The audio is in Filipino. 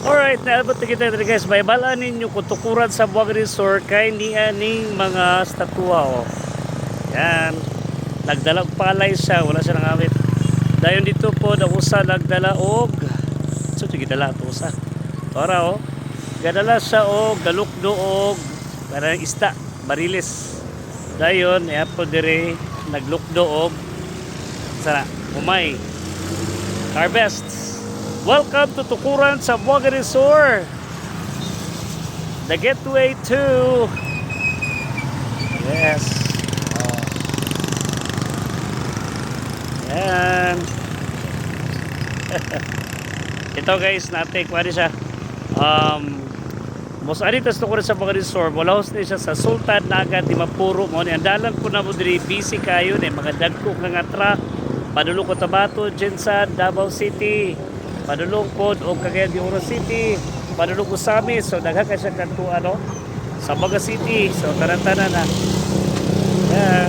Alright, naabot na kita dito guys. May bala ninyo kutukuran sa Buwag Resort kay ni aning mga statua. Oh. Yan. Nagdalag palay siya. Wala siya nangamit. Dayon dito po, usa nagdala og so sige dala ito usa. Para oh. Gadala siya og galukdo og parang isda, barilis. Dayon, po dire naglukdo og sana umay. Harvest. Welcome to Tukuran sa Buwag Resort. The gateway to yes. Yan. Ito guys, natin kuha siya. Mos ani tas Tukuran sa Buwag Resort. Wala ni siya sa Sultan Naga Dimapuro mo ni andalan po na mo diri busy kayo ni mga dagko nga truck. Padulong ko Tabato, Jensan, Davao City. Padulong pod o Cagayan de Oro City, padulong Usami, so daghan siya kanto ano sa Baga City, so tanan-tanan na. Yeah.